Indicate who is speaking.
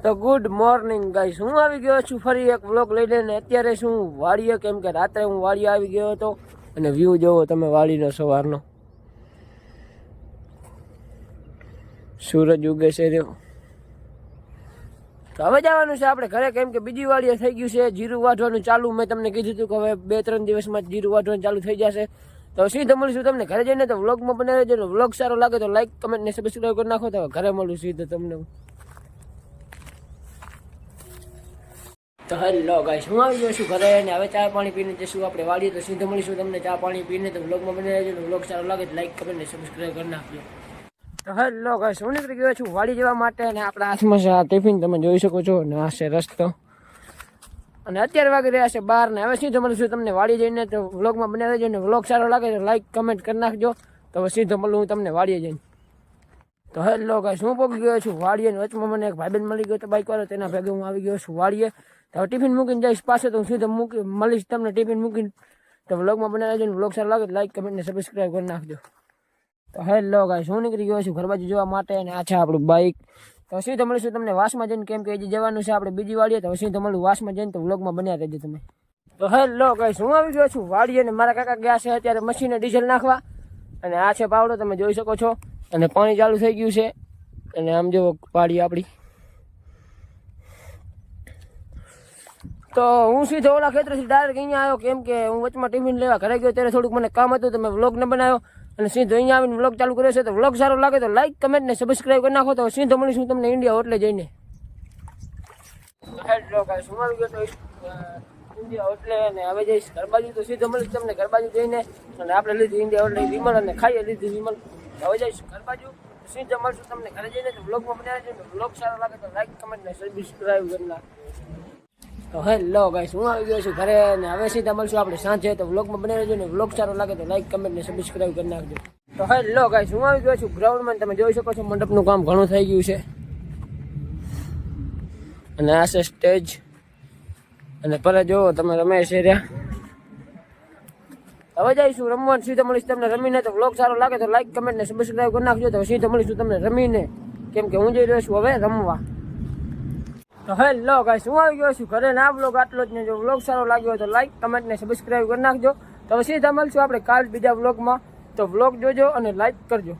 Speaker 1: તો good morning guys, હું આવી ગયો છું ફરી એક વ્લોગ લઈને. અત્યારે શું વાડીએ, કેમ કે રાત્રે હું વાડીએ આવી ગયો હતો અને વ્યૂ જોવો તમે વાડીનો સવારનો. સૂરજ ઉગે છે રહ્યો. તો હવે જવાનું છે આપણે ઘરે, કેમ કે બીજી વાડીએ થઈ ગયું છે જીરું વાઢવાનું ચાલુ. મેં તમને કીધું હતું કે હવે 2-3 દિવસમાં જીરું વાઢવાનું ચાલુ થઈ જશે. તો સીધા મળીશું તમને ઘરે જઈને. તો વ્લોગમાં બને રહેજો. વ્લોગ સારો લાગે તો લાઈક, કમેન્ટ ને સબસ્ક્રાઈબ કરી નાખો. તો ઘરે મળું સીધું તમને. તો હેલો ગાઈસ, હું આવી ગયો છું ઘરે અને હવે ચા પાણી પીને જઈશું આપણે વાડીએ. તો સીધું મળીશું તમને ચા પાણી પીને. તો વ્લોગમાં બને રહેજો. વ્લોગ સારો લાગે તો લાઈક, કમેન્ટ ને સબસ્ક્રાઈબ કરી નાખજો. તો હેલો ગાઈસ, હું નીકળી ગયો છું વાડી જવા માટે અને આપણા હાથમાં છે આ ટિફિન, તમે જોઈ શકો છો. અને આ છે રસ્તો અને અત્યારે વાગી રહ્યા છે 12 ને. હવે સીધો મળીશું તમને વાડી જઈને. તો વ્લોગમાં બને રહેજો અને વ્લોગ સારો લાગે તો લાઈક, કમેન્ટ કરી નાખજો. તો હવે સીધો મળું હું તમને વાડીએ જઈને. તો હેલો ગાઈસ, હું પહોંચી ગયો છું વાડીએ. વચમાં મને એક ભાઈબંધ મળી ગયો તો બાઈક વાળો, તેના ભેગે હું આવી ગયો છું વાડીએ. તો ટિફિન મૂકીને જઈશ પાસે. તો હું સીધો મળીશ તમને ટિફિન મૂકીને. તો વ્લોગમાં બને રહેજો. વ્લોગ સારો લાગે તો લાઈક, કમેન્ટ ને સબસ્ક્રાઈબ કરી નાખજો. તો હેલો ગાઈસ, હું નીકળી ગયો છું ઘર બાજુ જોવા માટે અને આ છે આપણું બાઈક. તો સીધો મળીશું તમને વાસમાં જઈને, કેમ કે હજી જવાનું છે આપણે બીજી વાડીએ. તો સીધો મળું વાસમાં જઈને. તો વ્લોગમાં બન્યા રહેજો તમે. તો હેલો ગાઈસ, હું આવી ગયો છું વાડીએ અને મારા કાકા ગયા છે અત્યારે મશીને ડીઝલ નાખવા. અને આ છે પાવડો, તમે જોઈ શકો છો. અને પાણી ચાલુ થઈ ગયું છે. અને આમ જો પાડી આપણી. તો હું સીધો ઓલા ખેતરથી ડાયરેક્ટ અહીંયા આવ્યો, કેમ કે હું વચમાં ટિફિન લેવા ઘરે ગયો ત્યારે થોડુંક મને કામ હતું તો મેં વ્લોગ ન બનાવ્યો. અને સીધો અહીંયા આવીને વ્લોગ ચાલુ કર્યો છે. તો વ્લોગ સારો લાગે તો લાઈક, કમેન્ટ ને સબસ્ક્રાઈબ કરી નાખો. તો સીધો મળીશું તમને ઇન્ડિયા હોટલે જઈને. હેલો ગાઈસ, હું આવી ગયો તો ઇન્ડિયા હોટલે અને હવે જઈશ ઘર બાજુ. તો સીધો મળીશ તમને ઘર બાજુ જઈને. અને આપણે લીધું ઇન્ડિયા હોટલે વિમલ અને ખાઈએ લીધું વિમલ. હવે જઈશ ઘર બાજુ. સીધો મળશું તમને ઘરે જઈને. તો વ્લોગમાં બનાવી દેજો. વ્લોગ સારો લાગે તો લાઈક, કમેન્ટ ને સબસ્ક્રાઈબ કરી નાખો. તો હેલો ગાઈસ, હું આવી ગયો છું ઘરે અને હવે સીધા મળશું આપણે સાંજે. તો વ્લોગમાં બને રહેજો ને વ્લોગ સારો લાગે તો લાઈક, કમેન્ટ ને સબસ્ક્રાઈબ કરી નાખજો. તો હેલો ગાઈસ, હું આવી ગયો છું ગ્રાઉન્ડમાં. તમે જોઈ શકો છો મંડપનું કામ ઘણું થઈ ગયું છે. અને આ છે સ્ટેજ. અને પર જો તમે રમે છે રહ્યા. હવે જઈશું રમવા. સીધા મળીશ તમને રમીને. તો વ્લોગ સારો લાગે તો લાઈક, કમેન્ટ ને સબસ્ક્રાઈબ કરી નાખજો. તો સીધા મળીશું તમને રમીને, કેમ કે હું જઈ રહ્યો છું હવે રમવા. તો હેલો ગાઈસ, હું આવી ગયો છું ઘરે. ના વ્લોગ આટલો જ ને. જો વ્લોગ સારો લાગ્યો હોય તો લાઈક, કમેન્ટ ને સબસ્ક્રાઈબ કરી નાખજો. તો સીધા મળશું આપણે કાલ બીજા વ્લોગમાં. તો વ્લોગ જોજો અને લાઈક કરજો.